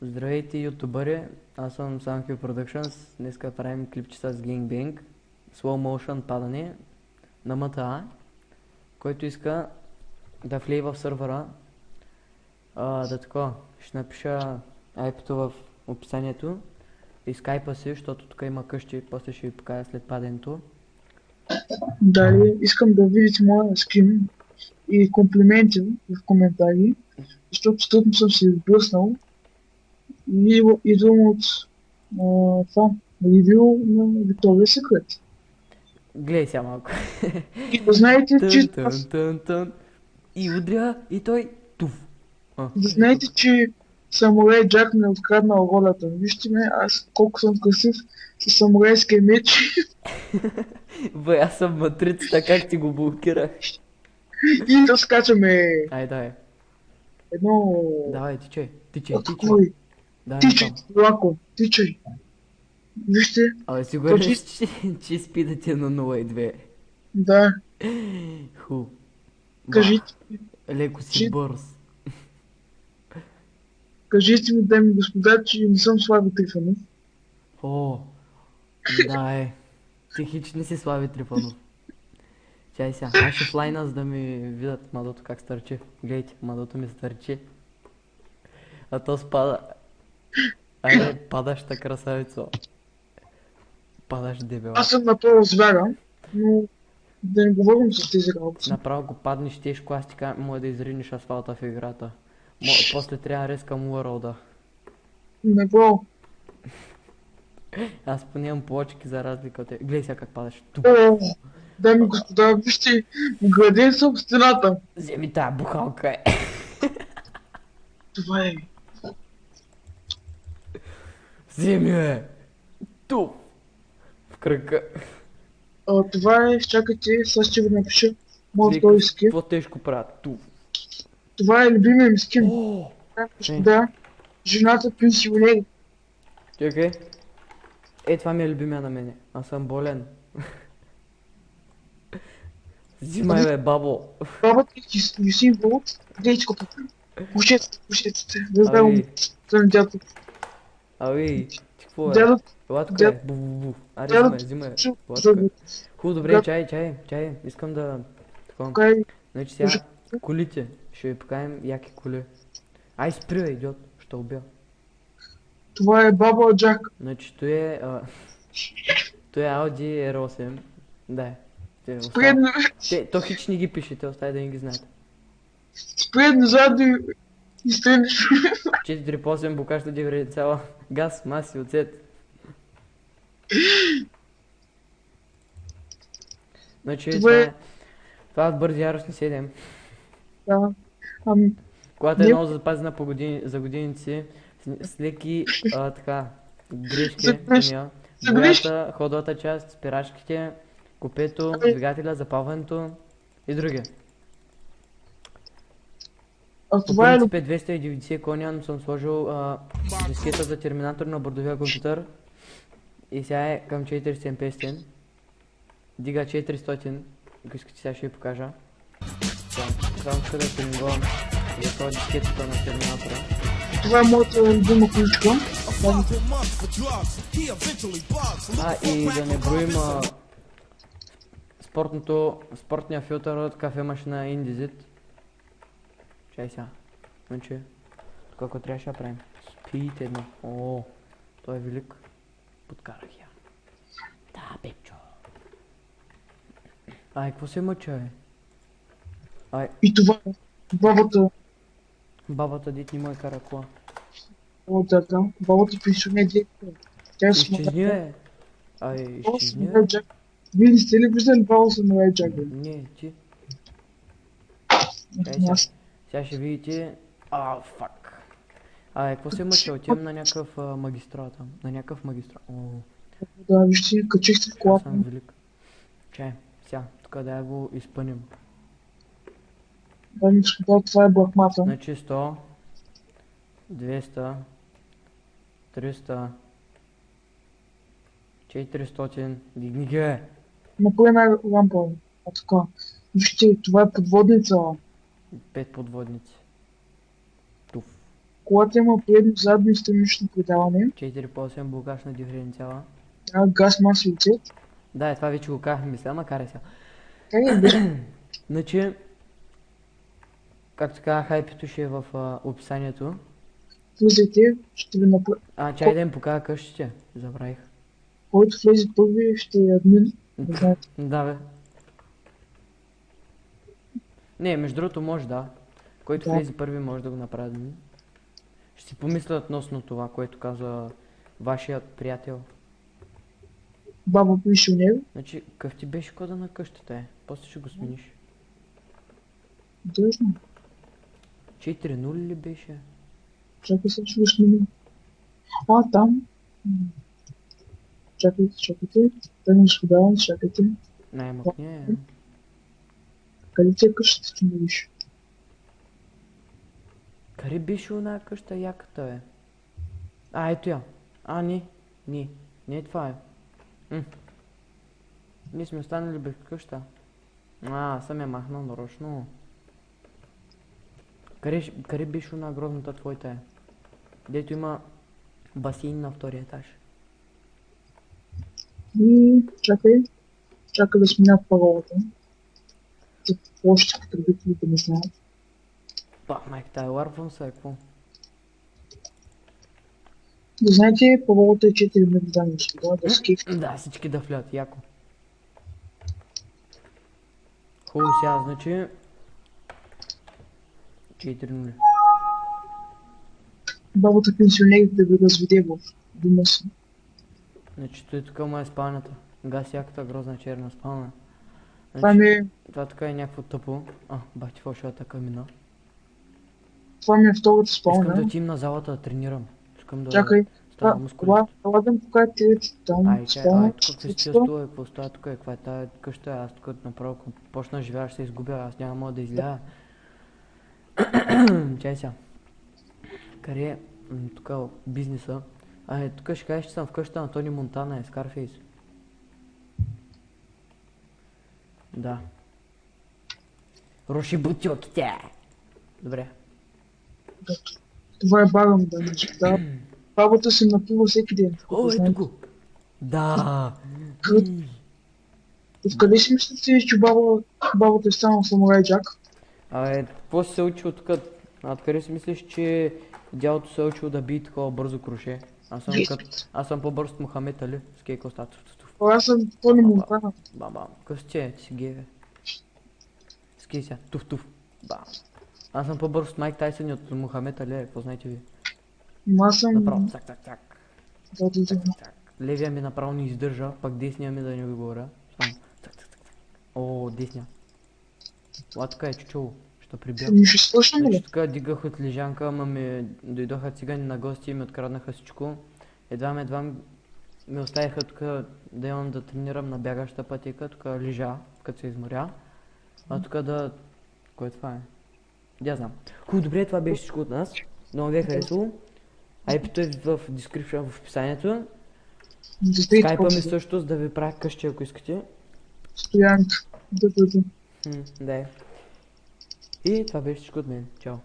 Здравейте, ютубъри, аз съм Самки Productions. Днеска правим клипче с Gangbang, slow motion падане на МТА. Който иска да влие в сървъра, ще напиша IP-то в описанието и скайпа си, защото тук има къщи, после ще ви покажа след падането. Дали искам да видите моя скин и комплименти в коментари, защото тъпно съм се изблъснал и идвам от това ревю на Victoria's Secret. Гледай сега малко. И да знаете, че аз, И удря, и той туф. да знаете, че Самурай Джак ми е откраднал ролята. Вижте ме, аз колко съм красив с самурайския меч Бе, аз съм матрицата, как ти го блокирах? и да скачаме Ай, давай. едно... Давай, тичай. Откови. Давай, Тичай, там. лако, тичай. Вижте, Абе, сигурен точи... си, че спидът е на 0,2. Да, Ху. кажите, Леко си бърз. кажете ми, дами и господа, че не съм Слави Трифонов. О, да Ти хич не си Слави Трифонов. Чай сега, аз ще флайна, за да ми видят мадото как стърчи. Глейте, мадото ми стърчи. А то спада. Айде, падаща красавица. Падаш дебела. Аз съм направо звяра, но да не говорим за тези работи. Направо го паднеш тежко, аз ти кажа, може да изринеш асфалта в играта. После трябва да рескам уърлда. Направо. Аз поне имам плочки за разлика от те. Гледай сега как падаш. Тук. О, дами и господа, вижте, вграден съм в стената. Вземи тая бухалка. Това е. Вземи бе. Тук. В кръка. Това е, чакайте, сега ще ви напиша моят втори скин. По-тежко правят. Тук. Това е любимия ми скин. О! Да, жената пенсионер. Чакай. Това ми е любимия на мене. Аз съм болен. Взимай бе, бабо. Бабата и символ, гледайте го тук. Пушеците, да знам, Ами. съм дядо. Ами, ти какво е? Дядо, Ела тук дядо, е. Бу. Аре, дядо, взимай. чу, Ела тук е. да, Хубаво, добре, чай. Искам да... Такова. кай, Значи сега колите. Ще ви покажем яки коли. Ай, спри бе, идиот. Ще убия. това е баба Джак. Значи той е... той е Audi R8. Да. Спредно, То хич не ги пише, те остави да не ги знаете. спредно задно и страни. 438 букашта 9 цяла. Газ, маси, оцет. Значи това от бързи яростни 7. Да, Колата е много запазена за годиници, с леки грешки по нея. Боята, ходовата част, спирачките, купето, двигателя, запалването и други. По принцип е 290 коня, но съм сложил дискета за терминатор на бордовия компютър и сега е към 400-500. Дига 400, ако искате сега ще ви покажа. Само ще да тренингувам за това дискетата на терминатора. това е моята любима количка. И да не броим спортния филтър от кафемашина Indesit. Чай сега. Значи, тук ако трябваше да правим. Speed едно. О, той е велик. Подкарах я. Да, бебчо. Какво се мъча, бе? И това е бабата. Бабата дит не му е кара кола. О, да, бабата пенсионер директор. Тя е Изчезни, бе. Изчезни, бе. Вие не сте ли виждали баба Самурай Джак, бе? Не, ти. Аз. Сега ще видите... Фак. Какво се мъча? Отивам на някакъв магистрал там. На някакъв магистрал. Да, вижте, качих се в колата. Съм велик. Чай, сега, тук да я го изпъним. Дами и господа, това е блахмата. Значи 100, 200, 300, 400, дигни ги, бе. Напълно една лампа. Така. Вижте, това е подводница. 5 подводници. Туф. колата има предно, задно и странично предаване. 4 по 8 блокаж на диференциала. Газ, маса и цвет. Да, това вече го казах, мисля, ама карай сега. Как е без... Значи, както казах, хайпето ще е в описанието. Влизайте, ще ви направя. Чай да им покажа къщите, забравих. Който влезе първи, ще е админ. Не знаете. Да, бе. Не, между другото може да. Който Да. влезе първи може да го направи. Ще си помисля относно това, което каза вашият приятел. Баба пише у него. Значи, какъв ти беше кода на къщата е? После ще го смениш. Дъжно. 4-0 ли беше? Чакай се, че го сменим. Там. Чакайте. Да не изходавам, чакайте. Най-мъкне. Къде ти е къщата, че не виж? Къде беше една къща яката, бе? Ето я. Не. Не това е. Ние сме останали без къща. Съм я махнал нарочно. Къде беше една грозната твоята е? Дето има басейн на втория етаж. И чакай да сменя паролата. За още потребителите не знаят. Майката е ларвам се, какво? Да знаете, паролата е 4 минути да да скиф. Да, всички да влят, яко. Хубаво сега, значи... 4-0. Бабата пенсионерите да ви разведе в дома си. Значи той тук му е спалнята. Гаси яката грозна черна спална. Това тук е някакво тъпо. Бахти фалшивата камина. Това ми е втората Искам да спална. отидем на залата да тренирам. Искам да Чакай. става мускулист. Това да ми покажа третата там. Тук какви стилства, какво става тук, каква е тая къща, аз тук направо ако почна да живея, ще се изгубя, аз няма мога да изляза. Чай сега. Къде е тук бизнеса? Тук ще кажеш, че съм в къщата на Тони Монтана, е Скарфейс. Да. Руши бутилките! Добре. Това е барам да не чета. Бабата се напива всеки ден. Ето го! Да! Откъде си мислите, че бабата е станала самурай Джак? Какво си се учил тук? Откъде си мислиш, че дядото се е учил да бие такова бързо круше? Аз съм по-бърз от Мохамед Али. С кейко става. Аз съм Тони Монтана. Бам. Къв си ти си гей, бе. С кей сега. Туф. Бам. Аз съм по-бърз от Майк Тайсън и от Мохамед Али, познайте ви. Аз съм... Направо, цак. Да. Левия ми направо не издържа, пак десния ми да не ви говоря. Само цак. Десния. Тук е чучело, ще прибия. Ми ще слушам ли? Тук дигах от лежанка, ама ми дойдоха цигани на гости и ми откраднаха всичко. Едва ми оставиха тук да имам да тренирам на бягаща пътека, тук лежа, като се изморя. Тук да... Кое това е? Я знам. Добре, това беше всичко от нас. Много ви е харесало. IP-то е в description, в описанието. Скайпа ми също, за да ви правя къщи, ако искате. Стоянка. Да. Да. И това беше всичко от мен. Чао.